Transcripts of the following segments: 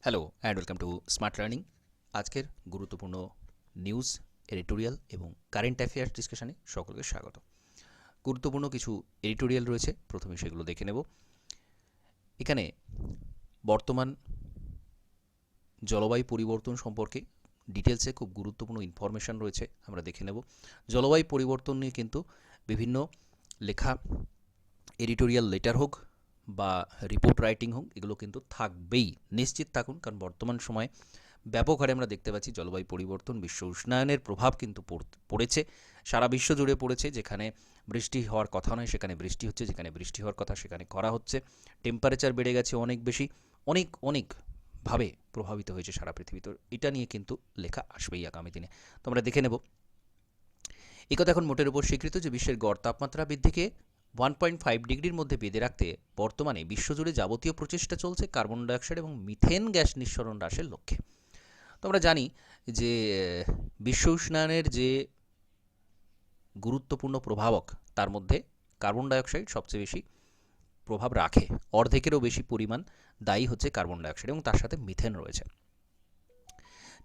Hello and welcome to smart learning. আজকের গুরুত্বপূর্ণ news, editorial এবং কারেন্ট অ্যাফেয়ার্স ডিসকাশনে সকলকে স্বাগত। গুরুত্বপূর্ণ কিছু এডিটোরিয়াল রয়েছে, প্রথমে সেগুলো দেখে নেব। এখানে বর্তমান জলবায়ু পরিবর্তন সম্পর্কে ডিটেলসে খুব গুরুত্বপূর্ণ ইনফরমেশান রয়েছে, আমরা দেখে নেব। জলবায়ু পরিবর্তন নিয়ে কিন্তু বিভিন্ন লেখা এডিটোরিয়াল লেটার হোক বা রিপোর্ট রাইটিং হোক, এগুলো কিন্তু থাকবেই, নিশ্চিত থাকুন। কারণ বর্তমান সময়ে ব্যাপক হারে আমরা দেখতে পাচ্ছি জলবায়ু পরিবর্তন, বিশ্ব উষ্ণায়নের প্রভাব কিন্তু পড়েছে, সারা বিশ্ব জুড়ে পড়েছে। যেখানে বৃষ্টি হওয়ার কথা নয় সেখানে বৃষ্টি হচ্ছে, যেখানে বৃষ্টি হওয়ার কথা সেখানে খরা হচ্ছে, টেম্পারেচার বেড়ে গেছে অনেক বেশি, অনেকভাবে প্রভাবিত হয়েছে সারা পৃথিবী। তো এটা নিয়ে কিন্তু লেখা আসবেই আগামী দিনে, তো আমরা দেখে নেব। এই কথা এখন মোটের উপর স্বীকৃত যে বিশ্বের গড় তাপমাত্রা বৃদ্ধিকে 1.5 ডিগ্রির মধ্যে বেঁধে রাখতে বর্তমানে বিশ্বজুড়ে যাবতীয় প্রচেষ্টা চলছে কার্বন ডাইঅক্সাইড এবং মিথেন গ্যাস নিঃসরণ হ্রাসের লক্ষ্যে। তো আমরা জানি যে বিশ্ব উষ্ণায়নের যে গুরুত্বপূর্ণ প্রভাবক, তার মধ্যে কার্বন ডাইঅক্সাইড সবচেয়ে বেশি প্রভাব রাখে, অর্ধেকেরও বেশি পরিমাণ দায়ী হচ্ছে কার্বন ডাইঅক্সাইড, এবং তার সাথে মিথেন রয়েছে।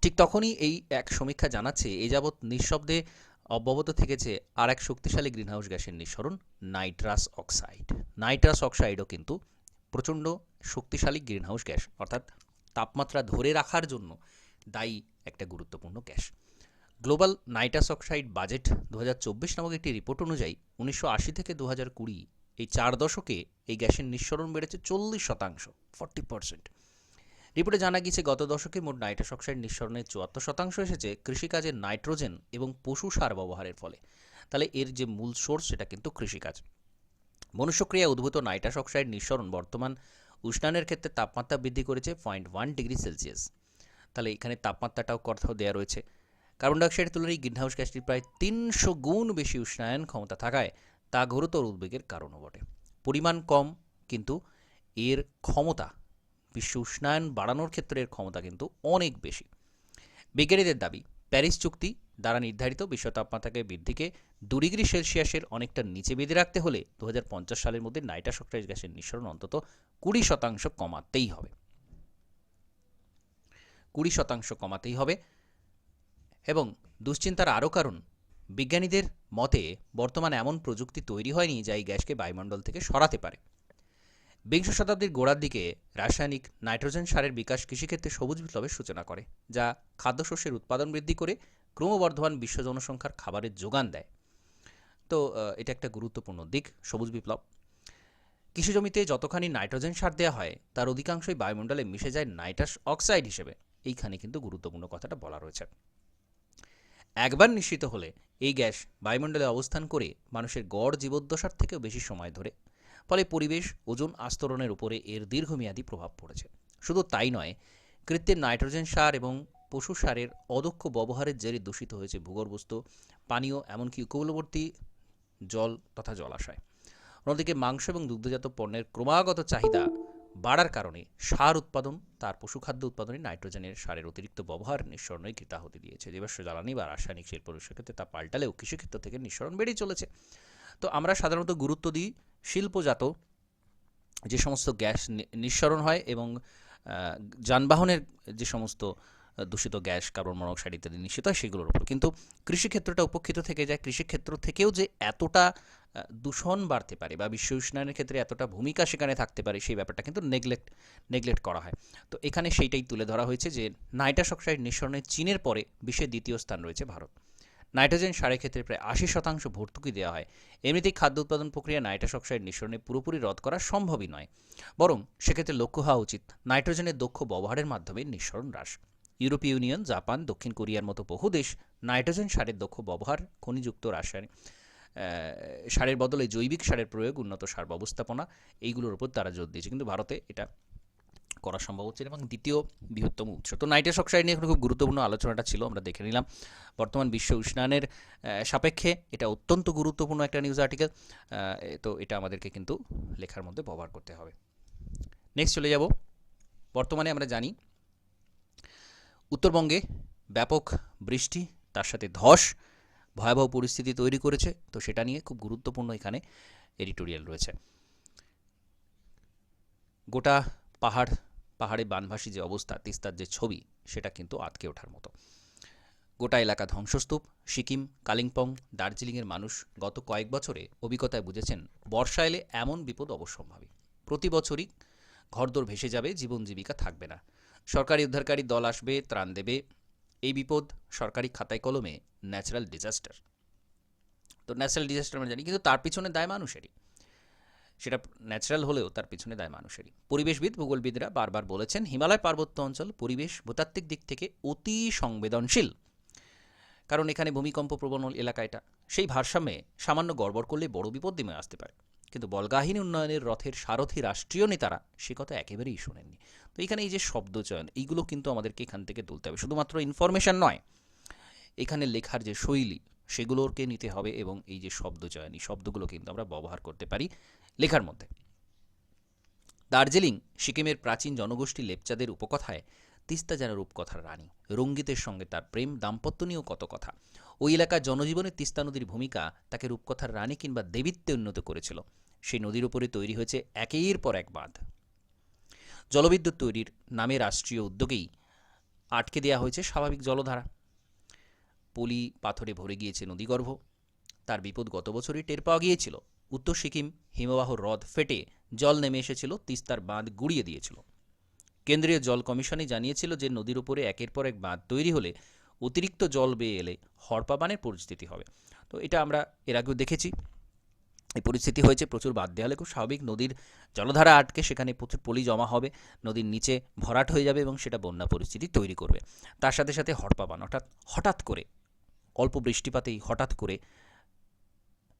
ঠিক তখনই এই এক সমীক্ষা জানাচ্ছে এ যাবৎ নিঃশব্দে অব্যাহত থেকেছে আর এক শক্তিশালী গ্রিনহাউস গ্যাসের নিঃসরণ, নাইট্রাস অক্সাইড। নাইট্রাস অক্সাইডও কিন্তু প্রচণ্ড শক্তিশালী গ্রিনহাউস গ্যাস, অর্থাৎ তাপমাত্রা ধরে রাখার জন্য দায়ী একটা গুরুত্বপূর্ণ gas. Global nitrous oxide budget 2024 নামক একটি রিপোর্ট অনুযায়ী 1980 থেকে 2020 এই 4 দশকে এই গ্যাসের নিঃসরণ বেড়েছে 40%, 40%। রিপোর্টে জানা গিয়েছে গত দশকে মোট নাইট্রাস অক্সাইড নিঃসরণের 74% এসেছে কৃষিকাজের নাইট্রোজেন এবং পশু সার ব্যবহারের ফলে। তাহলে এর যে মূল সোর্স সেটা কিন্তু কৃষিকাজ। মনুষ্যক্রিয়ায় উদ্ভূত নাইট্রাস অক্সাইড নিঃসরণ বর্তমান উষ্ণায়নের ক্ষেত্রে তাপমাত্রা বৃদ্ধি করেছে 0.1 ডিগ্রি সেলসিয়াস। তাহলে এখানে তাপমাত্রাটাও কোথাও দেওয়া রয়েছে। কার্বন ডাইঅক্সাইডের তুলনায় গ্রিনহাউস গ্যাসটির প্রায় 300 গুণ বেশি উষ্ণায়ন ক্ষমতা থাকায় তা গুরুতর উদ্বেগের কারণও বটে। পরিমাণ কম, কিন্তু এর ক্ষমতা, বিশ্ব উষ্ণায়ন বাড়ানোর ক্ষেত্রে এর ক্ষমতা কিন্তু অনেক বেশি। বিজ্ঞানীদের দাবি, প্যারিস চুক্তি দ্বারা নির্ধারিত বিশ্ব তাপমাত্রাকে বৃদ্ধিকে 2 ডিগ্রি সেলসিয়াসের অনেকটা নিচে বেঁধে রাখতে হলে 2050 সালের মধ্যে নাইট্রাস অক্সাইড গ্যাসের নিঃসরণ অন্তত 20% কমাতেই হবে। 20% কমাতেই হবে। এবং দুশ্চিন্তার আরও কারণ, বিজ্ঞানীদের মতে বর্তমানে এমন প্রযুক্তি তৈরি হয়নি যা এই গ্যাসকে বায়ুমণ্ডল থেকে সরাতে পারে। বিংশ শতাব্দীর গোড়ার দিকে রাসায়নিক নাইট্রোজেন সারের বিকাশ কৃষিক্ষেত্রে সবুজ বিপ্লবের সূচনা করে, যা খাদ্যশস্যের উৎপাদন বৃদ্ধি করে ক্রমবর্ধমান বিশ্ব জনসংখ্যার খাবারের যোগান দেয়। তো এটা একটা গুরুত্বপূর্ণ দিক, সবুজ বিপ্লব। কৃষি জমিতে যতখানি নাইট্রোজেন সার দেওয়া হয় তার অধিকাংশই বায়ুমণ্ডলে মিশে যায় নাইট্রাস অক্সাইড হিসেবে। এইখানে কিন্তু গুরুত্বপূর্ণ কথাটা বলা রয়েছে। একবার নিশ্চিত হলে এই গ্যাস বায়ুমণ্ডলে অবস্থান করে মানুষের গড় জীবদ্দশার থেকেও বেশি সময় ধরে, ফলে পরিবেশ ওজোন আস্তরণের উপরে এর দীর্ঘমেয়াদী প্রভাব পড়েছে। শুধু তাই নয়, কৃত্রিম নাইট্রোজেন সার এবং পশু সারের অদক্ষ ব্যবহারের জেরে দূষিত হয়েছে ভূগর্ভস্থ পানীয়, এমনকি উপকূলবর্তী জল তথা জলাশয়। অন্যদিকে মাংস এবং দুগ্ধজাত পণ্যের ক্রমাগত চাহিদা বাড়ার কারণে সার উৎপাদন, তার পশুখাদ্য উৎপাদনে নাইট্রোজেনের সারের অতিরিক্ত ব্যবহার নিঃসরণে কৃতাহতি দিয়েছে। জীবাশ্ম জ্বালানি বা রাসায়নিক শিল্প ক্ষেত্রে তা পাল্টালেও কৃষিক্ষেত্র থেকে নিঃসরণ বেড়েই চলেছে। তো আমরা সাধারণত গুরুত্ব দিই শিল্পজাত যে সমস্ত গ্যাস নিঃসরণ হয় এবং যানবাহনের যে সমস্ত দূষিত গ্যাস, কার্বন মনোক্সাইড ইত্যাদি নিঃসৃত হয় সেগুলোর উপর, কিন্তু কৃষিক্ষেত্রটা উপেক্ষিত থেকে যায়। কৃষিক্ষেত্র থেকেও যে এতটা দূষণ বাড়তে পারে বা বিশ্ব উষ্ণায়নের ক্ষেত্রে এতটা ভূমিকা সেখানে থাকতে পারে, সেই ব্যাপারটা কিন্তু নেগলেক্ট করা হয়। তো এখানে সেইটাই তুলে ধরা হয়েছে যে নাইট্রাস অক্সাইড নিঃসরণে চীনের পরে বিশ্বের দ্বিতীয় স্থান রয়েছে ভারত। নাইট্রোজেন সারের ক্ষেত্রে প্রায় 80% ভর্তুকি দেওয়া হয়। এমনিতেই খাদ্য উৎপাদন প্রক্রিয়া নাইট্রাস অক্সাইড নিঃসরণে পুরোপুরি রদ করা সম্ভবই নয়, বরং সেক্ষেত্রে লক্ষ্য হওয়া উচিত নাইট্রোজেনের দক্ষ ব্যবহারের মাধ্যমে নিঃসরণ হ্রাস। ইউরোপীয় ইউনিয়ন, জাপান, দক্ষিণ কোরিয়ার মতো বহু দেশ নাইট্রোজেন সারের দক্ষ ব্যবহার, খনিযুক্ত রাসায়নিক সারের বদলে জৈবিক সারের প্রয়োগ, উন্নত সার ব্যবস্থাপনা, এইগুলোর উপর তারা জোর দিয়েছে, কিন্তু ভারতে এটা করা সম্ভব হচ্ছে এবং দ্বিতীয় বৃহত্তম উৎস। তো নাইট্রাস অক্সাইড নিয়ে খুব গুরুত্বপূর্ণ আলোচনাটা ছিল, আমরা দেখে নিলাম। বর্তমান বিশ্ব উষ্ণায়নের সাপেক্ষে এটা অত্যন্ত গুরুত্বপূর্ণ একটা নিউজ আর্টিকেল। তো এটা আমাদেরকে কিন্তু লেখার মধ্যে ব্যবহার করতে হবে। নেক্সট চলে যাব। বর্তমানে আমরা জানি উত্তরবঙ্গে ব্যাপক বৃষ্টি, তার সাথে ধস ভয়াবহ পরিস্থিতি তৈরি করেছে। তো সেটা নিয়ে খুব গুরুত্বপূর্ণ এখানে এডিটোরিয়াল রয়েছে। গোটা পাহাড় পাহাড়ে বানভাসী যে অবস্থা, তিস্তার যে ছবি, সেটা কিন্তু আঁতকে ওঠার মতো। গোটা এলাকা ধ্বংসস্তূপ। সিকিম, কালিম্পং, দার্জিলিংয়ের মানুষ গত কয়েক বছরে অভিজ্ঞতায় বুঝেছেন বর্ষা এলে এমন বিপদ অবশ্যম্ভাবী। প্রতি বছরই ঘরদোর ভেসে যাবে, জীবন জীবিকা থাকবে না। সরকারি উদ্ধারকারী দল আসবে, ত্রাণ দেবে। এই বিপদ সরকারি খাতায় কলমে ন্যাচারাল ডিজাস্টার। তো ন্যাচারাল ডিজাস্টার আমরা জানি, কিন্তু তার পিছনে দায় মানুষেরই। সেটা ন্যাচারাল হলেও তার পিছনে দায় মানুষেরই। পরিবেশবিদ, ভূগোলবিদরা বারবার বলেছেন হিমালয় পার্বত্য অঞ্চল পরিবেশ ভূতাত্ত্বিক দিক থেকে অতি সংবেদনশীল, কারণ এখানে ভূমিকম্প প্রবণ এলাকা এটা। সেই ভারসাম্যে সামান্য গড়বড় করলে বড় বিপদ নেমে আসতে পারে। কিন্তু বলগাহীন উন্নয়নের রথের সারথি রাষ্ট্রীয় নেতারা সে কথা একেবারেই শোনেননি। তো এখানে এই যে শব্দচয়ন, এইগুলো কিন্তু আমাদেরকে এখান থেকে তুলতে হবে। শুধুমাত্র ইনফরমেশন নয়, এখানে লেখার যে শৈলী, সেগুলোকে নিতে হবে, এবং এই যে শব্দচয়ন, এই শব্দগুলো কিন্তু আমরা ব্যবহার করতে পারি লেখার মধ্যে। দার্জিলিং, সিকিমের প্রাচীন জনগোষ্ঠী লেপচাদের উপকথায় তিস্তা যেন রূপকথার রানী। রঙ্গিতের সঙ্গে তার প্রেম, দাম্পত্য নিয়েও কত কথা। ওই এলাকার জনজীবনে তিস্তা নদীর ভূমিকা তাকে রূপকথার রানী কিংবা দেবীত্বে উন্নত করেছিল। সেই নদীর উপরে তৈরি হয়েছে একের পর এক বাঁধ। জলবিদ্যুৎ তৈরির নামে রাষ্ট্রীয় উদ্যোগেই আটকে দেওয়া হয়েছে স্বাভাবিক জলধারা। পলি পাথরে ভরে গিয়েছে নদীগর্ভ। তার বিপদ গত বছরই টের পাওয়া গিয়েছিল। উত্তর সিকিম হিমবাহ হ্রদ ফেটে জল নেমে এসেছিল, তিস্তার বাঁধ গুড়িয়ে দিয়েছিল। কেন্দ্রীয় জল কমিশনই জানিয়েছিল যে নদীর উপরে একের পর এক বাঁধ তৈরি হলে, অতিরিক্ত জল বেয়ে এলে হড়পা বানের পরিস্থিতি হবে। তো এটা আমরা এর আগেও দেখেছি, এই পরিস্থিতি হয়েছে। প্রচুর বাঁধ দেওয়া হলে খুব স্বাভাবিক নদীর জলধারা আটকে সেখানে প্রচুর পলি জমা হবে, নদীর নিচে ভরাট হয়ে যাবে এবং সেটা বন্যা পরিস্থিতি তৈরি করবে। তার সাথে সাথে হড়পা বান, অর্থাৎ হঠাৎ করে অল্প বৃষ্টিপাতেই হঠাৎ করে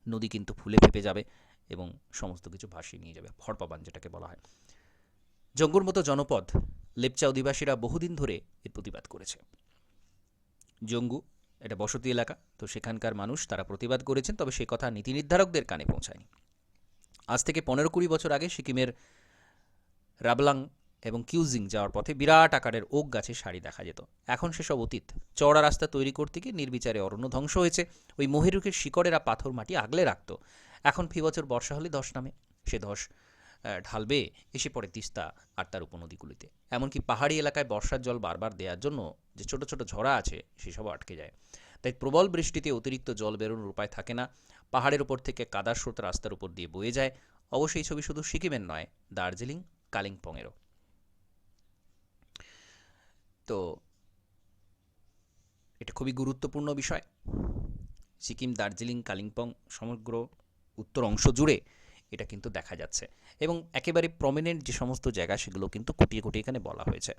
নদী কিন্তু ফুলে ফেপে যাবে এবং সমস্ত কিছু ভাসিয়ে নিয়ে যাবে, হড়পা বান যেটাকে বলা হয়। জঙ্গুর মতো জনপদ লেপচা অধিবাসীরা বহুদিন ধরে এর প্রতিবাদ করেছে। জঙ্গু এটা বসতি এলাকা, তো সেখানকার মানুষ তারা প্রতিবাদ করেছেন, তবে সে কথা নীতি নির্ধারকদের কানে পৌঁছায়নি। আজ থেকে 15-20 বছর আগে সিকিমের রাবলাং এবং কিউজিং যাওয়ার পথে বিরাট আকারের ওক গাছের সারি দেখা যেত। এখন সেসব অতীত। চওড়া রাস্তা তৈরি করতে গিয়ে নির্বিচারে অরণ্য ধ্বংস হয়েছে। ওই মহিরুখের শিকড়েরা পাথর মাটি আগলে রাখত। এখন ফি বছর বর্ষা হলে ধস নামে। সে ধস ঢালবে এসে পড়ে তিস্তা আর তার উপনদীগুলিতে। এমনকি পাহাড়ি এলাকায় বর্ষার জল বারবার দেওয়ার জন্য যে ছোট ছোট ঝরা আছে সেসব আটকে যায়। তাই প্রবল বৃষ্টিতে অতিরিক্ত জল বেরোনোর উপায় থাকে না। পাহাড়ের ওপর থেকে কাদার স্রোত রাস্তার উপর দিয়ে বয়ে যায়। অবশ্যই এই ছবি শুধু সিকিমের নয়, দার্জিলিং, কালিম্পংয়েরও। তো এটা খুবই গুরুত্বপূর্ণ বিষয়। সিকিম, দার্জিলিং, কালিম্পং সমগ্র উত্তর অংশ জুড়ে এটা কিন্তু দেখা যাচ্ছে, এবং একেবারে প্রমিনেন্ট যে সমস্ত জায়গা সেগুলো কিন্তু খুঁটিয়ে খুঁটিয়ে এখানে বলা হয়েছে।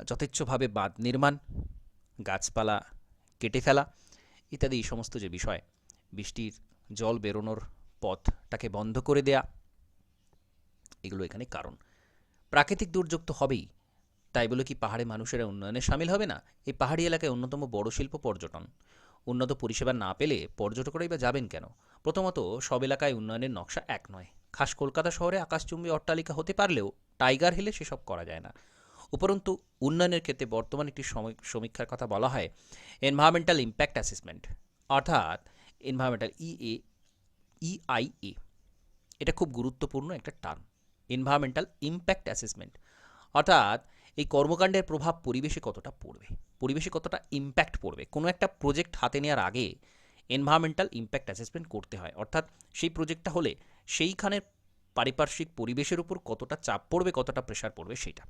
যথেচ্ছভাবে বাঁধ নির্মাণ, গাছপালা কেটে ফেলা ইত্যাদি এই সমস্ত যে বিষয়, বৃষ্টির জল বেরোনোর পথটাকে বন্ধ করে দেয়া, এগুলো এখানে কারণ। প্রাকৃতিক দুর্যোগ তো হবেই, তাই বলে কি পাহাড়ে মানুষেরা উন্নয়নে সামিল হবে না? এই পাহাড়ি এলাকায় অন্যতম বড় শিল্প পর্যটন। উন্নত পরিষেবা না পেলে পর্যটকরাই বা যাবেন কেন? প্রথমত, সব এলাকায় উন্নয়নের নকশা এক নয়। খাস কলকাতা শহরে আকাশচুম্বী অট্টালিকা হতে পারলেও টাইগার হিলে সেসব করা যায় না। উপরন্তু উন্নয়নের ক্ষেত্রে বর্তমান একটি সমীক্ষার কথা বলা হয় এনভায়রনমেন্টাল ইম্প্যাক্ট অ্যাসেসমেন্ট, অর্থাৎ এনভায়রনমেন্টাল EIA। এটা খুব গুরুত্বপূর্ণ একটা টার্ম, এনভায়রনমেন্টাল ইম্প্যাক্ট অ্যাসেসমেন্ট। অর্থাৎ এই কর্মকাণ্ডের প্রভাব পরিবেশে কতটা পড়বে, পরিবেশে কতটা ইম্প্যাক্ট পড়বে। কোনো একটা প্রজেক্ট হাতে নেওয়ার আগে এনভায়রনমেন্টাল ইম্প্যাক্ট অ্যাসেসমেন্ট করতে হয়, অর্থাৎ সেই প্রজেক্টটা হলে সেইখানের পারিপার্শ্বিক পরিবেশের উপর কতটা চাপ পড়বে, কতটা প্রেশার পড়বে সেইটা।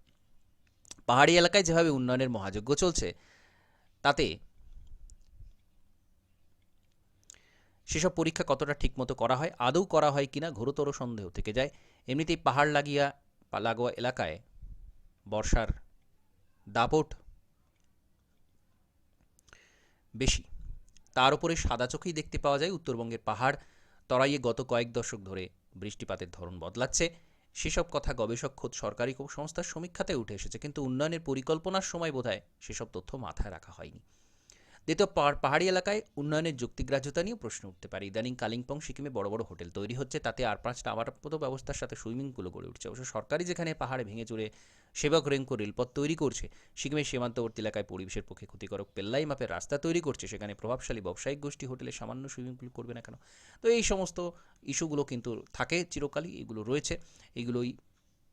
পাহাড়ি এলাকায় যেভাবে উন্নয়নের মহাযজ্ঞ চলছে, তাতে সেসব পরীক্ষা কতটা ঠিকমতো করা হয়, আদৌ করা হয় কিনা ঘোরতর সন্দেহ থেকে যায়। এমনিতেই পাহাড় লাগোয়া এলাকায় বর্ষার দাপট বেশি। তার উপরে সাদা চোখেই দেখতে পাওয়া যায় উত্তরবঙ্গের পাহাড় তরাইয়ে গত কয়েক দশক ধরে বৃষ্টিপাতের ধরন বদলাচ্ছে। সেসব কথা গবেষক খোদ সরকারি সংস্থার সমীক্ষাতে উঠে এসেছে, কিন্তু উন্নয়নের পরিকল্পনার সময় বোধহয় সেসব তথ্য মাথায় রাখা হয়নি। দ্বিতীয়, পাহাড়ি এলাকায় উন্নয়নের যুক্তিগ্রাহ্যতা নিয়েও প্রশ্ন উঠতে পারে। ইদানিং কালিম্পং, সিকিমে বড় বড় হোটেল তৈরি হচ্ছে, তাতে আর 5টা আবাসপথ ব্যবস্থার সাথে সুইমিং পুলও গড়ে উঠছে। অবশ্য সরকারি যেখানে পাহাড়ে ভেঙে চুরে সেবক রেঙ্কো রেলপথ তৈরি করছে, সিকিমের সীমান্তবর্তী এলাকায় পরিবেশের পক্ষে ক্ষতিকারক পেল্লাই মাপের রাস্তা তৈরি করছে, সেখানে প্রভাবশালী ব্যবসায়িক গোষ্ঠী হোটেলে সামান্য সুইমিং পুল করবে না কেন? তো এই সমস্ত ইস্যুগুলো কিন্তু থাকে চিরকালই, এগুলো রয়েছে, এগুলোই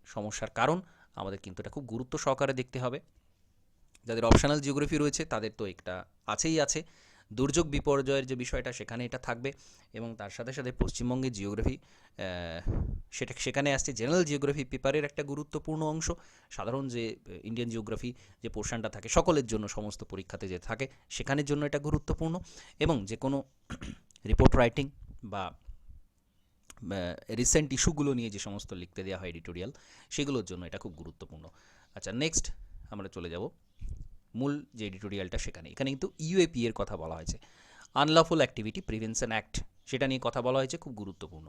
সমস্যার কারণ। আমাদের কিন্তু এটা খুব গুরুত্ব সহকারে দেখতে হবে। যাদের অপশনাল জিওগ্রাফি রয়েছে তাদের তো একটা আছেই আছে, দুর্যোগ বিপর্যয়ের যে বিষয়টা সেখানে এটা থাকবে, এবং তার সাথে সাথে পশ্চিমবঙ্গের জিওগ্রাফি সেখানে আসছে জেনারেল জিওগ্রাফি পেপারের একটা গুরুত্বপূর্ণ অংশ। সাধারণ যে ইন্ডিয়ান জিওগ্রাফি যে পোর্শনটা থাকে সকলের জন্য, সমস্ত পরীক্ষাতে যে থাকে সেখানের জন্য এটা গুরুত্বপূর্ণ, এবং যে কোনো রিপোর্ট রাইটিং বা রিসেন্ট ইস্যুগুলো নিয়ে যে সমস্ত লিখতে দেওয়া হয় এডিটোরিয়াল, সেগুলোর জন্য এটা খুব গুরুত্বপূর্ণ। আচ্ছা, নেক্সট আমরা চলে যাব মূল যে এডিটোরিয়ালটা, এখানে কিন্তু ইউএপি এর কথা বলা হয়েছে, আনলফুল অ্যাক্টিভিটি প্রিভেনশন অ্যাক্ট, সেটা নিয়ে কথা বলা হয়েছে, খুব গুরুত্বপূর্ণ।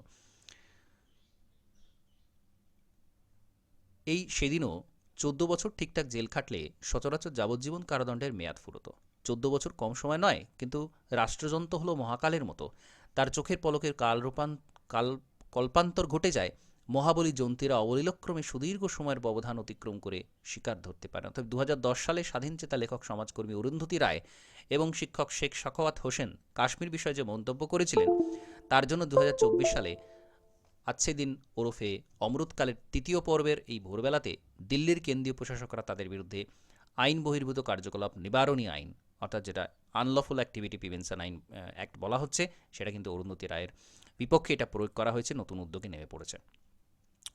এই সেদিনও 14 বছর ঠিকঠাক জেল খাটলে সচরাচর যাবজ্জীবন কারাদণ্ডের মেয়াদ ফুরত। 14 বছর কম সময় নয়, কিন্তু রাষ্ট্রযন্ত্র হলো মহাকালের মতো, তার চোখের পলকের কল্পান্তর ঘটে যায়। মহাবলী জন্তীরা অবলীলক্রমে সুদীর্ঘ সময়ের ব্যবধান অতিক্রম করে শিকার ধরতে পারে। অর্থাৎ 2010 সালে স্বাধীনচেতা লেখক সমাজকর্মী অরুন্ধতী রায় এবং শিক্ষক শেখ সাখাওয়াত হোসেন কাশ্মীর বিষয়ে যে মন্তব্য করেছিলেন, তার জন্য 2024 সালে আজকে দিন ওরফে অমৃতকালের তৃতীয় পর্বের এই ভোরবেলাতে দিল্লির কেন্দ্রীয় প্রশাসকরা তাদের বিরুদ্ধে আইন বহির্ভূত কার্যকলাপ নিবারণী আইন, অর্থাৎ যেটা আনলফুল অ্যাক্টিভিটি প্রিভেনশন আইন অ্যাক্ট বলা হচ্ছে, সেটা কিন্তু অরুন্ধতী রায়ের বিপক্ষে এটা প্রয়োগ করা হয়েছে, নতুন উদ্যোগে নেমে পড়েছে।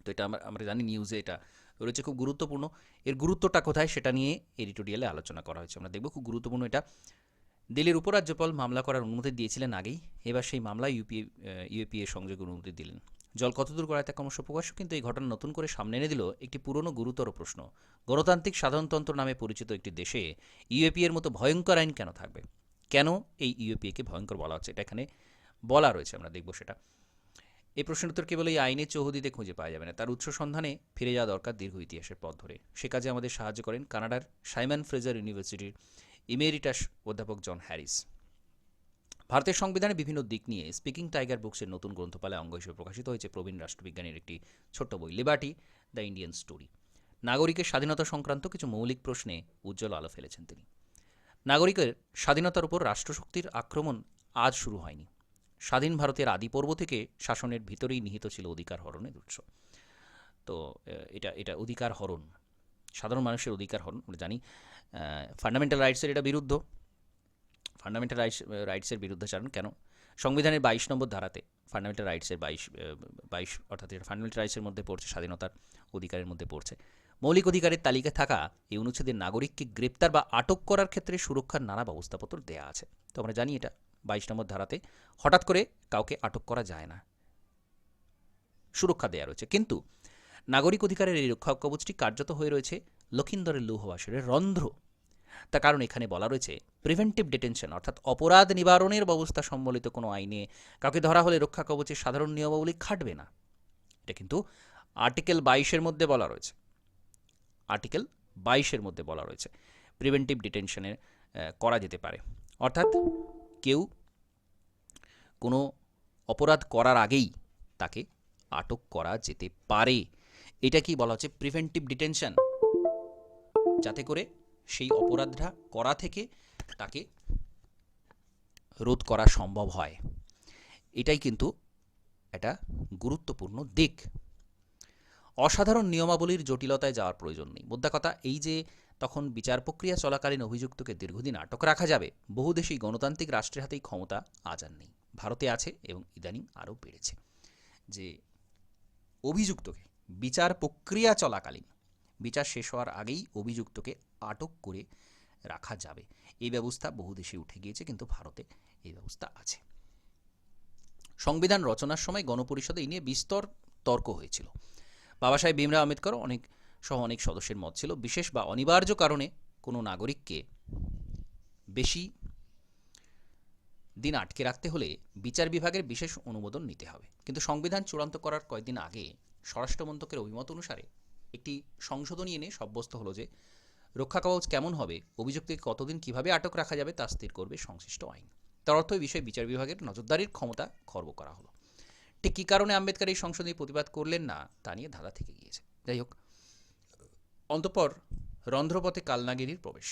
তো এটা আমরা জানি নিউজে এটা রয়েছে, খুব গুরুত্বপূর্ণ। এর গুরুত্বটা কোথায় সেটা নিয়ে এডিটোরিয়ালে আলোচনা করা হয়েছে, আমরা দেখব। খুব গুরুত্বপূর্ণ এটা। দিল্লির উপরাজ্যপাল মামলা করার অনুমতি দিয়েছিলেন আগেই, এবার সেই মামলায় ইউএপিএ সংযোগের অনুমতি দিলেন। জল কতদূর গড়ায় তা ক্রমশ প্রকাশ্য, কিন্তু এই ঘটনা নতুন করে সামনে এনে দিল একটি পুরনো গুরুতর প্রশ্ন। গণতান্ত্রিক সাধারণতন্ত্র নামে পরিচিত একটি দেশে ইউএপিএর মতো ভয়ঙ্কর আইন কেন থাকবে? কেন এই ইউএপিএকে ভয়ঙ্কর বলা হচ্ছে, এটা এখানে বলা রয়েছে, আমরা দেখব সেটা। এই প্রশ্নের উত্তর কেবল এই আইনের চৌহদিতে খুঁজে পাওয়া যাবে না, তার উৎস সন্ধানে ফিরে যাওয়া দরকার দীর্ঘ ইতিহাসের পথ ধরে। সে কাজে আমাদের সাহায্য করেন কানাডার সাইমন ফ্রেজার ইউনিভার্সিটির ইমেরিটাস অধ্যাপক জন হ্যারিস। ভারতের সংবিধানে বিভিন্ন দিক নিয়ে স্পিকিং টাইগার বুকসের নতুন গ্রন্থপালায় অঙ্গ হিসেবে প্রকাশিত হয়েছে প্রবীণ রাষ্ট্রবিজ্ঞানীর একটি ছোট্ট বই, লিবার্টি দ্য ইন্ডিয়ান স্টোরি। নাগরিকের স্বাধীনতা সংক্রান্ত কিছু মৌলিক প্রশ্নে উজ্জ্বল আলো ফেলেছেন তিনি। নাগরিকের স্বাধীনতার উপর রাষ্ট্রশক্তির আক্রমণ আজ শুরু হয়নি। স্বাধীন ভারতের আদি পর্ব থেকে শাসনের ভিতরেই নিহিত ছিল অধিকার হরণের উৎস। তো এটা অধিকার হরণ, সাধারণ মানুষের অধিকার হরণ, আমরা জানি। ফান্ডামেন্টাল রাইটসের এটা বিরুদ্ধ, ফান্ডামেন্টাল রাইটসের বিরুদ্ধাচারণ কেন? সংবিধানের 22 নম্বর ধারাতে ফান্ডামেন্টাল রাইটসের 22 অর্থাৎ ফান্ডামেন্টাল রাইটসের মধ্যে পড়ছে, স্বাধীনতার অধিকারের মধ্যে পড়ছে। মৌলিক অধিকারের তালিকায় থাকা এই অনুচ্ছেদে নাগরিককে গ্রেপ্তার বা আটক করার ক্ষেত্রে সুরক্ষার নানা ব্যবস্থাপত্র দেওয়া আছে। তো আমরা জানি এটা 22 নম্বর ধারাতে হঠাৎ করে কাউকে আটক করা যায় না, সুরক্ষা দেওয়া রয়েছে। কিন্তু নাগরিক অধিকারের এই রক্ষা কবচটি কার্যত হয়ে রয়েছে লক্ষিন্দরের লৌহবাসরের রন্ধ্র। তার কারণ এখানে বলা রয়েছে প্রিভেন্টিভ ডিটেনশন, অর্থাৎ অপরাধ নিবারণের ব্যবস্থা সম্বলিত কোনো আইনে কাউকে ধরা হলে রক্ষা কবচের সাধারণ নিয়মাবলী খাটবে না। এটা কিন্তু আর্টিকেল 22-এর মধ্যে বলা রয়েছে, আর্টিকেল 22-এর মধ্যে বলা রয়েছে প্রিভেন্টিভ ডিটেনশনের করা যেতে পারে, অর্থাৎ কেউ কোনো অপরাধ করার আগেই তাকে আটক করা যেতে পারে। এটা কি বলা হচ্ছে? প্রিভেন্টিভ ডিটেনশন, যাতে করে সেই অপরাধটা করা থেকে তাকে রোধ করা সম্ভব হয়। এটাই কিন্তু একটা গুরুত্বপূর্ণ দিক। অসাধারণ নিয়মাবলীর জটিলতায় যাওয়ার প্রয়োজন নেই। মোদ্দা কথা এই যে তখন বিচার প্রক্রিয়া চলাকালীন অভিযুক্তকে দীর্ঘদিন আটক রাখা যাবে, বহু দেশেই গণতান্ত্রিক রাষ্ট্রের হাতেই ক্ষমতা আজ আর নেই। ভারতে আছে এবং ইদানিং আরও বেড়েছে, যে অভিযুক্তকে বিচার প্রক্রিয়া চলাকালীন, বিচার শেষ হওয়ার আগেই অভিযুক্তকে আটক করে রাখা যাবে। এই ব্যবস্থা বহু দেশে উঠে গিয়েছে, কিন্তু ভারতে এই ব্যবস্থা আছে। সংবিধান রচনার সময় গণপরিষদে এই নিয়ে বিস্তর তর্ক হয়েছিল। বাবা সাহেব ভীমরাও আম্বেদকর অনেক সদস্যের মত ছিল, বিশেষ বা অনিবার্য কারণে কোনো নাগরিককে বেশি দিন আটকে রাখতে হলে বিচার বিভাগের বিশেষ অনুমোদন নিতে হবে। কিন্তু সংবিধান চূড়ান্ত করার কয়েকদিন আগে স্বরাষ্ট্র মন্ত্রকের অভিমত অনুসারে একটি সংশোধনী এনে সাব্যস্ত হলো যে রক্ষা কবচ কেমন হবে, অভিযুক্তকে কতদিন কিভাবে আটক রাখা যাবে তা স্থির করবে সংশ্লিষ্ট আইন। তার অর্থ এই বিষয়ে বিচার বিভাগের নজরদারির ক্ষমতা খর্ব করা হলো। ঠিক কী কারণে আম্বেদকর এই সংশোধনী প্রতিবাদ করলেন না তা নিয়ে ধাঁধা থেকে গিয়েছে। যাই হোক, অন্তঃপর রন্ধ্রপথে কালনাগিরির প্রবেশ।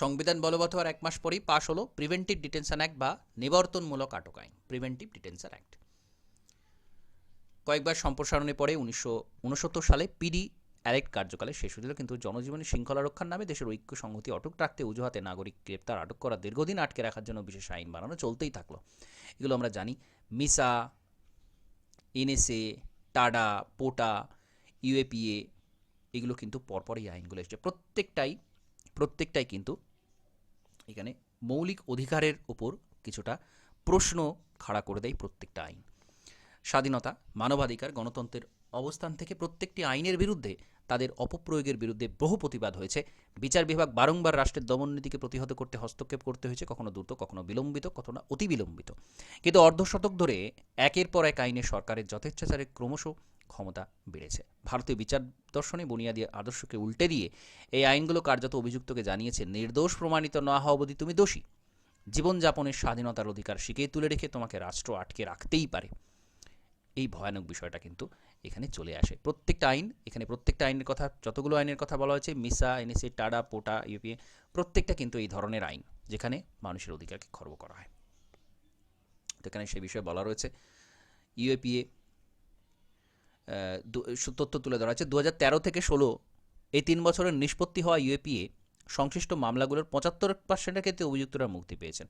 সংবিধান বলবৎ হওয়ার 1 মাস পরেই পাশ হলো প্রিভেন্টিভ ডিটেনশন অ্যাক্ট বা নিবর্তনমূলক আটক আইন, প্রিভেন্টিভ ডিটেনশন অ্যাক্ট। কয়েকবার সম্প্রসারণের পরে 1969 সালে পিডি অ্যাক্ট কার্যকালে শেষ হয়েছিল, কিন্তু জনজীবনের শৃঙ্খলা রক্ষার নামে দেশের ঐক্য সংহতি অটুট রাখতে অজুহাতে নাগরিক গ্রেপ্তার আটক করা, দীর্ঘদিন আটকে রাখার জন্য বিশেষ আইন বানানো চলতেই থাকলো। এগুলো আমরা জানি, মিসা, এনএসএ, টাডা, পোটা, ইউএপিএ, এগুলো কিন্তু পরপর এই আইনগুলো এসছে। প্রত্যেকটাই কিন্তু এখানে মৌলিক অধিকারের ওপর কিছুটা প্রশ্ন খাড়া করে দেয় প্রত্যেকটা আইন। স্বাধীনতা, মানবাধিকার, গণতন্ত্রের অবস্থান থেকে প্রত্যেকটি আইনের বিরুদ্ধে, তাদের অপপ্রয়োগের বিরুদ্ধে বহু প্রতিবাদ হয়েছে। বিচার বিভাগ বারংবার রাষ্ট্রের দমননীতিকে প্রতিহত করতে হস্তক্ষেপ করতে হয়েছে, কখনো দ্রুত, কখনো বিলম্বিত, কখনো অতি বিলম্বিত। কিন্তু অর্ধশতক ধরে একের পর এক আইনে সরকারের যথেচ্ছাচারে ক্রমশ ক্ষমতা বেড়েছে। ভারতীয় বিচার দর্শনে বুনিয়াদী আদর্শকে উল্টে দিয়ে এই আইনগুলো কার্যত অভিযুক্তকে জানিয়েছে, নির্দোষ প্রমাণিত না হওয়া অবধি তুমি দোষী। জীবনযাপনের স্বাধীনতার অধিকার শিখিয়ে তুলে রেখে তোমাকে রাষ্ট্র আটকে রাখতেই পারে। এই ভয়ানক বিষয়টা কিন্তু এখানে চলে আসে। প্রত্যেকটা আইনের কথা, যতগুলো আইনের কথা বলা হয়েছে, মিসা, এনএসএ, টাডা, পোটা, ইউপিএ, প্রত্যেকটা কিন্তু এই ধরনের আইন, যেখানে মানুষের অধিকারকে খর্ব করা হয়। তো এখানে সে বিষয়ে বলা রয়েছে। ইউএপিএ তথ্য তুলে ধরা হয়েছে 2013 থেকে 16 এই 3 বছরের নিষ্পত্তি হওয়া ইউএপিএ সংশ্লিষ্ট মামলাগুলোর 75%-এর ক্ষেত্রে অভিযুক্তরা মুক্তি পেয়েছেন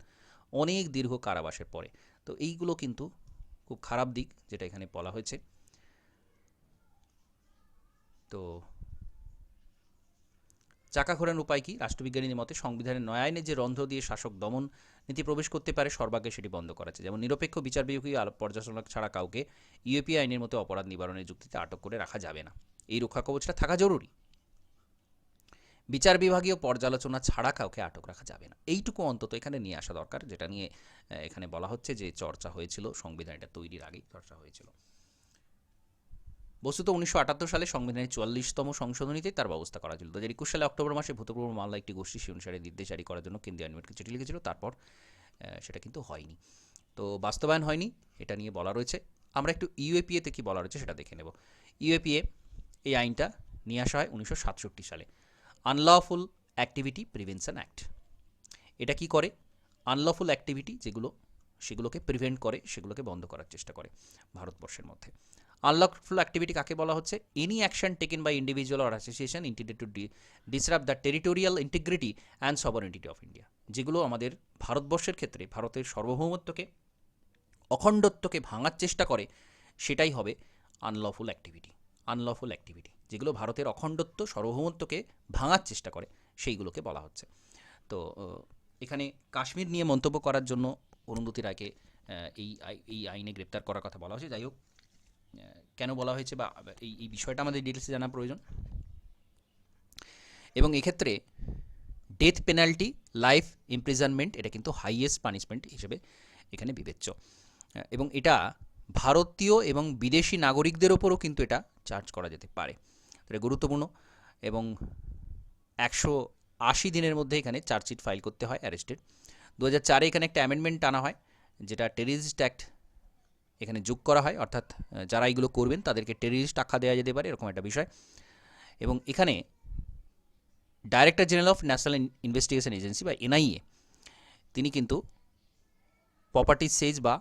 অনেক দীর্ঘ কারাবাসের পরে। তো এইগুলো কিন্তু খুব খারাপ দিক, যেটা এখানে বলা হয়েছে। তো চাকা ঘোরানোর উপায় কি? রাষ্ট্রবিজ্ঞানীদের মতে সংবিধানের নয় আইনে যে রন্ধ্র দিয়ে শাসক দমন নীতি প্রবেশ করতে পারে, সর্বাগ্রে সেটি বন্ধ করা আছে। যেমন নিরপেক্ষ বিচার বিভাগীয় পর্যালোচনা ছাড়া কাউকে ইউএপি আইনের মতো অপরাধ নিবারণের যুক্তিতে আটক করে রাখা যাবে না। এই রক্ষা কবচটা থাকা জরুরি। বিচার বিভাগীয় পর্যালোচনা ছাড়া কাউকে আটক রাখা যাবে না, এইটুকু অন্তত এখানে নিয়ে আসা দরকার, যেটা নিয়ে এখানে বলা হচ্ছে যে চর্চা হয়েছিল, সংবিধান এটা তৈরির আগেই চর্চা হয়েছিল। বস্তুত 1978 সালে সংবিধানের 44তম সংশোধনীতে তার ব্যবস্থা করা ছিল। 2021 সালে অক্টোবর মাসে ভূতপূর্ব মামলা একটি গোষ্ঠী সে অনুসারে নির্দেশ জারি করার জন্য কেন্দ্রীয় আইনমন্ত্রীকে চিঠি লিখেছিল, তারপর সেটা কিন্তু হয়নি। তো বাস্তবায়ন হয়নি, এটা নিয়ে বলা রয়েছে। আমরা একটু ইউএপিএতে কি বলা রয়েছে সেটা দেখে নেব। ইউএপিএ এই আইনটা নিয়ে আসা হয় 1967 সালে, আনলফুল অ্যাক্টিভিটি প্রিভেনশন অ্যাক্ট। এটা কি করে? আনলফুল অ্যাক্টিভিটি সেগুলোকে প্রিভেন্ট করে, সেগুলোকে বন্ধ করার চেষ্টা করে ভারতবর্ষের মধ্যে। আনলফুল অ্যাক্টিভিটি কাকে বলা হচ্ছে? Any action taken by individual or association intended to disrupt the territorial integrity and sovereignty of India. যেগুলো আমাদের ভারতবর্ষের ক্ষেত্রে ভারতের সার্বভৌমত্বকে, অখণ্ডত্বকে ভাঙার চেষ্টা করে, সেটাই হবে আনলফুল অ্যাক্টিভিটি। যেগুলো ভারতের অখণ্ডত্ব, সার্বভৌমত্বকে ভাঙার চেষ্টা করে, সেইগুলোকে বলা হচ্ছে। তো এখানে কাশ্মীর নিয়ে মন্তব্য করার জন্য অরুন্ধতী রায়কে এই আইনে গ্রেপ্তার করার কথা বলা হয়েছে। যাই হোক, কেন বলা হয়েছে বা এই বিষয়টা আমাদের ডিটেলসে জানা প্রয়োজন। এবং এক্ষেত্রে ডেথ পেনাল্টি, লাইফ ইমপ্রিজনমেন্ট, এটা কিন্তু হাইয়েস্ট পানিশমেন্ট হিসেবে এখানে বিবেচ্য। এবং এটা ভারতীয় এবং বিদেশি নাগরিকদের ওপরও কিন্তু এটা চার্জ করা যেতে পারে। এটা গুরুত্বপূর্ণ। এবং 180 দিনের মধ্যে এখানে চার্জশিট ফাইল করতে হয় অ্যারেস্টেড। 2004 এখানে একটা অ্যামেন্ডমেন্ট আনা হয়, যেটা টেররিস্ট অ্যাক্ট এখানে যোগ করা হয়, অর্থাৎ যারা এইগুলো করবেন তাদেরকে টেররিস্ট আখ্যা দেওয়া যেতে পারে, এরকম একটা বিষয়। এবং এখানে director general of national investigation agency বা এনআইএ, তিনি কিন্তু প্রপার্টি সেজ বা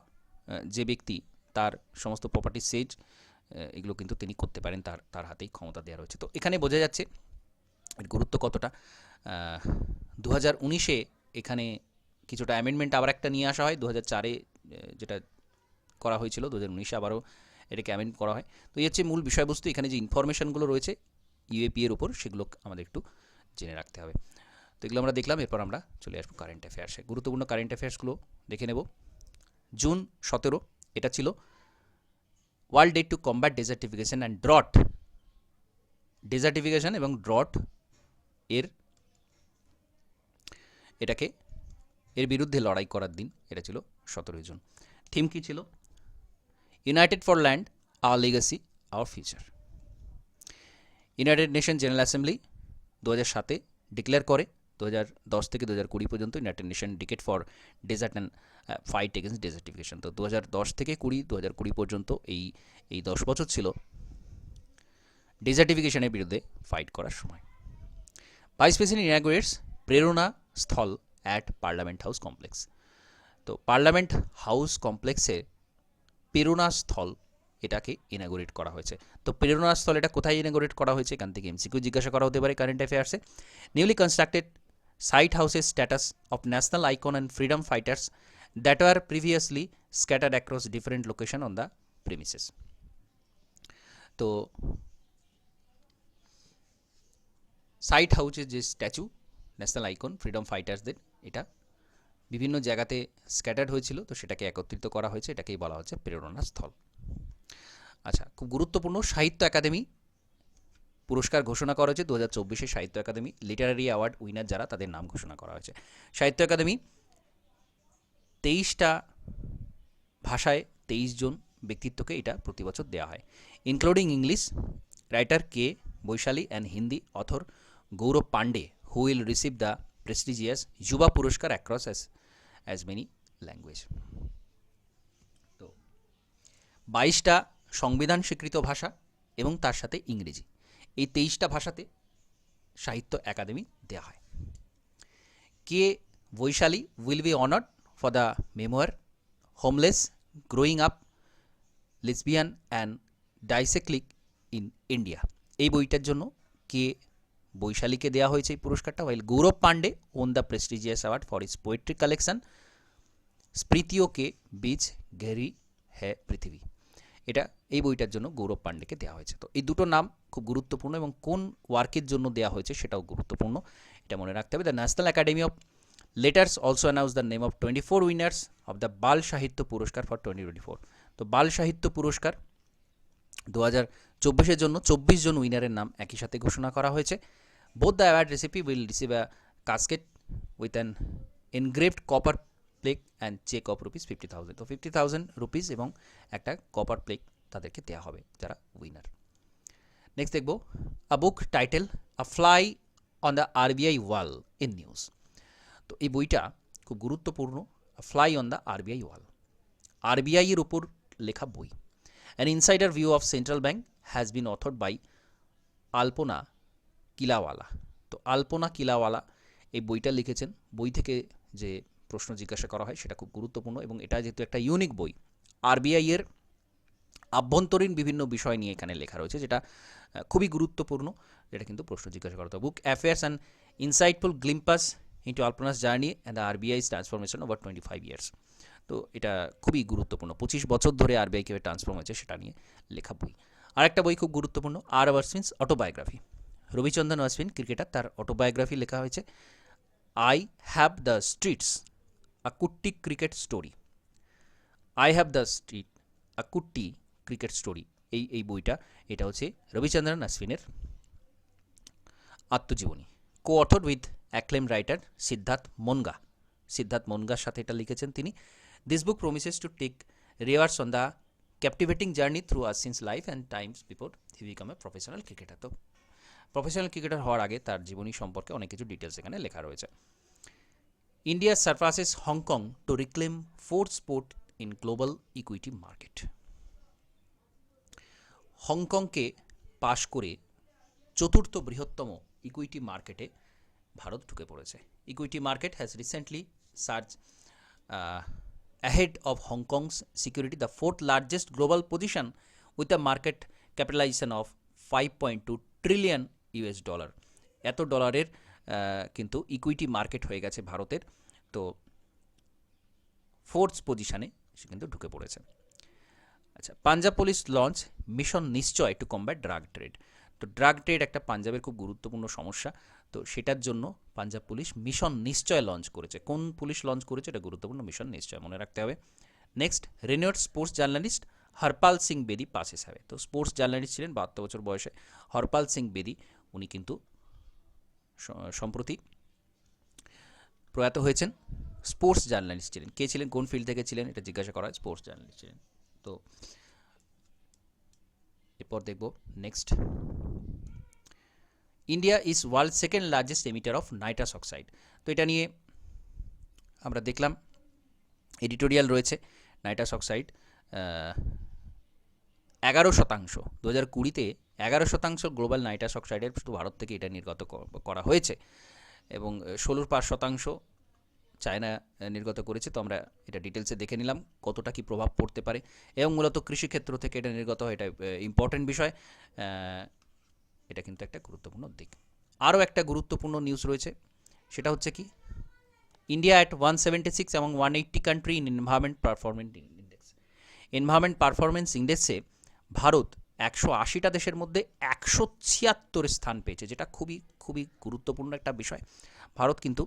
যে ব্যক্তি তার সমস্ত প্রপার্টি সেজ এগুলো কিন্তু তিনি করতে পারেন, তার হাতেই ক্ষমতা দেওয়া রয়েছে। তো এখানে বোঝা যাচ্ছে এর গুরুত্ব কতটা। 2019-এ এখানে কিছুটা অ্যামেন্ডমেন্ট আবার একটা নিয়ে আসা হয়। 2004-এ যেটা করা হয়েছিল, 2019-এ আবারও এটাকে অ্যামেন্ড করা হয়। তো এই হচ্ছে মূল বিষয়বস্তু। এখানে যে ইনফরমেশনগুলো রয়েছে ইউএপিএর উপর, সেগুলো আমাদের একটু জেনে রাখতে হবে। তো এগুলো আমরা দেখলাম। এরপর আমরা চলে আসবো কারেন্ট অ্যাফেয়ার্সে। গুরুত্বপূর্ণ কারেন্ট অ্যাফেয়ার্সগুলো দেখে নেব। জুন 17, এটা ছিল world day to combat ডেজার্টিফিকেশন and drought. ডেজার্টিফিকেশন এবং ড্রট এর বিরুদ্ধে লড়াই করার দিন, এটা ছিল 17 জুন। থিম কী ছিল? United for land, our legacy, our future. United nation general assembly 2007-এ ডিক্লেয়ার করে 2010 থেকে 2020 পর্যন্ত united nation decade for desert and fight against desertification. তো 2010 থেকে 2020 পর্যন্ত এই 10 বছর ছিল ডেজার্টিফিকেশনের বিরুদ্ধে ফাইট করার সময়। ভাইস প্রেসিডেন্ট ইনাগুরেটস প্রেরণা স্থল অ্যাট পার্লামেন্ট হাউস কমপ্লেক্স। তো পার্লামেন্ট হাউস কমপ্লেক্সে প্রেরণা স্থল এটাকে ইনাগুরেট করা হয়েছে। তো প্রেরণাস্থল এটা কোথায় ইনাগুরেট করা হয়েছে, এখান থেকে এমসিকিউ জিজ্ঞাসা করা হতে পারে কারেন্ট অ্যাফেয়ার্সে। Newly constructed site houses status of national icon and freedom fighters that were previously scattered across different location on the premises. তো সাইট হাউসের যে স্ট্যাচু ন্যাশনাল আইকন ফ্রিডম ফাইটার্সদের, এটা বিভিন্ন জায়গাতে স্ক্যাটার্ড হয়েছিল, তো সেটাকে একত্রিত করা হয়েছে, এটাকেই বলা হচ্ছে প্রেরণা স্থল। আচ্ছা, খুব গুরুত্বপূর্ণ, সাহিত্য একাডেমি পুরস্কার ঘোষণা করা হয়েছে 2024 সাহিত্য একাডেমি লিটারারি অ্যাওয়ার্ড উইনার যারা, তাদের নাম ঘোষণা করা হয়েছে। সাহিত্য একাডেমি 23টা ভাষায় 23 জন ব্যক্তিত্বকে এটা প্রতি বছর দেওয়া হয়, including English writer K Vaishali and Hindi author Gaurav Pandey who will receive the prestigious Yuva Puraskar across as many language. তো 22টা সংবিধান স্বীকৃত ভাষা এবং তার সাথে ইংরেজি, এই 23টা ভাষাতে সাহিত্য একাডেমি দেওয়া হয়। K Vaishali will be honoured for the memoir homeless growing up lesbian and dyslexic in India, এই বইটার জন্য কে বৈশালীকে দেওয়া হয়েছে এই পুরস্কারটা, while Gaurav Pandey won the prestigious award for his poetry collection স্মৃতিও কে বীজ গেরি হ্যাঁ পৃথিবী, এটা এই বইটার জন্য গৌরব পান্ডেকে দেওয়া হয়েছে। তো এই দুটো নাম খুব গুরুত্বপূর্ণ এবং কোন ওয়ার্কের জন্য দেওয়া হয়েছে সেটাও গুরুত্বপূর্ণ, এটা মনে রাখতে হবে। The national academy of letters also announce the name of 24 winners of the Bal Sahitya Puraskar for 2024। তো বাল সাহিত্য পুরস্কার 2024 জন্য 24 জন উইনারের নাম একই সাথে ঘোষণা করা হয়েছে। Both the award recipient will receive a casket with an engraved copper plaque and cheque of ₹50,000। তো 50,000 রুপিস এবং একটা কপার প্লেক তাদেরকে দেওয়া হবে যারা উইনার। নেক্সট দেখব a book title a fly on the RBI wall in news. তো এই বইটা খুব গুরুত্বপূর্ণ, fly on the RBI wall, RBI এর উপর লেখা বই। An insider view of central bank has been authored by Alpana Killawala. তো আলপনা কিলাওয়ালা এই বইটা লিখেছেন, বই থেকে যে প্রশ্ন জিজ্ঞাসা করা হয় সেটা খুব গুরুত্বপূর্ণ এবং এটা যেহেতু একটা ইউনিক বই, আরবিআই এর আভ্যন্তরীণ বিভিন্ন বিষয় নিয়ে এখানে লেখা রয়েছে, যেটা খুবই গুরুত্বপূর্ণ, যেটা কিন্তু প্রশ্ন জিজ্ঞাসা করা হতো। Book affairs and insightful glimpses into Alpana's journey and the RBI's transformation over 25 years. তো এটা খুবই গুরুত্বপূর্ণ, 25 বছর ধরে আরবিআই কীভাবে ট্রান্সফর্ম হয়েছে সেটা নিয়ে লেখা বই। আরেকটা বই খুব গুরুত্বপূর্ণ, আর অশ্বিনস অটোবায়োগ্রাফি, রবিচন্দ্রন অশ্বিন ক্রিকেটার, তার অটোবায়োগ্রাফি লেখা হয়েছে। I have the streets a kutti cricket story, I have the street a kutti cricket story, এই বইটা, এটা হচ্ছে রবিচন্দ্রন অশ্বিনের আত্মজীবনী, co author with acclaimed writer Siddhartha Monga সাথে এটা লিখেছেন তিনি। This book promises to take readers on the captivating journey through Ashwin's life and times before he became a professional cricketer. তো প্রফেশনাল ক্রিকেটার হওয়ার আগে তার জীবনী সম্পর্কে অনেক কিছু ডিটেলস এখানে লেখা রয়েছে। India surpasses Hong Kong to reclaim fourth spot in global equity market. হংকংকে পাশ করে চতুর্থ বৃহত্তম ইকুইটি মার্কেটে ভারত ঢুকে পড়েছে। Equity market has recently surged ahead of Hongkong's security the fourth largest global position with a market capitalization of 5.2 trillion US dollar। এত ডলারের কিন্তু ইকুইটি মার্কেট হয়ে গেছে ভারতের, তো ফোর্থ পজিশনে সে কিন্তু ঢুকে পড়েছে। আচ্ছা, পাঞ্জাব পুলিশ লঞ্চ মিশন নিশ্চয় টু কমব্যাট ড্রাগ ট্রেড। তো ড্রাগ ট্রেড একটা পাঞ্জাবের খুব গুরুত্বপূর্ণ সমস্যা, তো সেটার জন্য পাঞ্জাব পুলিশ মিশন নিশ্চয় লঞ্চ করেছে। কোন পুলিশ লঞ্চ করেছে এটা গুরুত্বপূর্ণ, মিশন নিশ্চয় মনে রাখতে হবে। Next, রেনিউড sports journalist Harpal Singh বেদি পাসেস হবে। তো স্পোর্টস জার্নালিস্ট ছিলেন 72 বছর বয়সে হরপাল সিং বেদি, উনি কিন্তু সম্প্রতি প্রয়াত হয়েছেন। স্পোর্টস জার্নালিস্ট ছিলেন, কে ছিলেন, কোন ফিল্ড থেকে ছিলেন এটা জিজ্ঞাসা করা হয়, স্পোর্টস জার্নালিস্ট ছিলেন। তো এরপর দেখব next, India is world second largest emitter of nitrous oxide. তো এটা নিয়ে আমরা দেখলাম এডিটোরিয়াল রয়েছে। নাইট্রাস অক্সাইড 11%, 2020-তে 11% গ্লোবাল নাইট্রাস অক্সাইডের শুধু ভারত থেকে এটা নির্গত করা হয়েছে এবং 16% চায়না নির্গত করেছে, তো আমরা এটা ডিটেলসে দেখে নিলাম কতটা কি প্রভাব পড়তে পারে, এবং মূলত কৃষিক্ষেত্র থেকে এটা নির্গত হয়, এটা ইম্পর্টেন্ট বিষয়। এটা কিন্তু একটা গুরুত্বপূর্ণ দিক। আরও একটা গুরুত্বপূর্ণ নিউজ রয়েছে, সেটা হচ্ছে কি, ইন্ডিয়া অ্যাট 176 এবং 180 country in environment performance index. Environment performance ইন্ডেক্সে ভারত 180টা দেশের মধ্যে 176 স্থান পেয়েছে, যেটা খুবই খুবই গুরুত্বপূর্ণ একটা বিষয়। ভারত কিন্তু,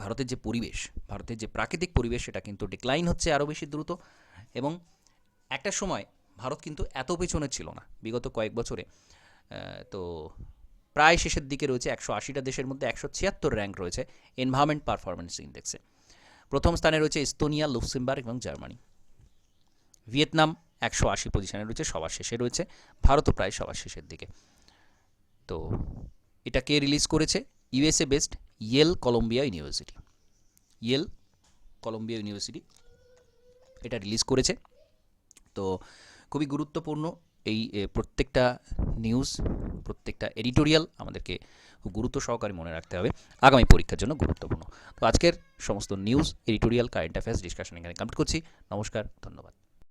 ভারতের যে পরিবেশ, ভারতের যে প্রাকৃতিক পরিবেশ, সেটা কিন্তু ডিক্লাইন হচ্ছে আরও বেশি দ্রুত, এবং একটা সময় ভারত কিন্তু এত পেছনে ছিল না বিগত কয়েক বছরে। তো প্রায় শেষের দিকে রয়েছে, 180টা দেশের মধ্যে 176 র্যাঙ্ক রয়েছে এনভায়রনমেন্ট পারফরমেন্স ইন্ডেক্সে। প্রথম স্থানে রয়েছে এস্তোনিয়া, লুক্সেমবার্গ এবং জার্মানি। ভিয়েতনাম 180 পজিশনে রয়েছে, সবার শেষে রয়েছে। ভারতও প্রায় সবার শেষের দিকে। তো এটা কে রিলিজ করেছে? USA based Yale Columbia University. Yale Columbia University এটা রিলিজ করেছে। তো খুবই গুরুত্বপূর্ণ এই প্রত্যেকটা নিউজ, প্রত্যেকটা এডিটোরিয়াল আমাদেরকে খুব গুরুত্ব সহকারে মনে রাখতে হবে, আগামী পরীক্ষার জন্য গুরুত্বপূর্ণ। তো আজকের সমস্ত news, editorial, current affairs discussion এখানে কমপ্লিট করছি। নমস্কার, ধন্যবাদ।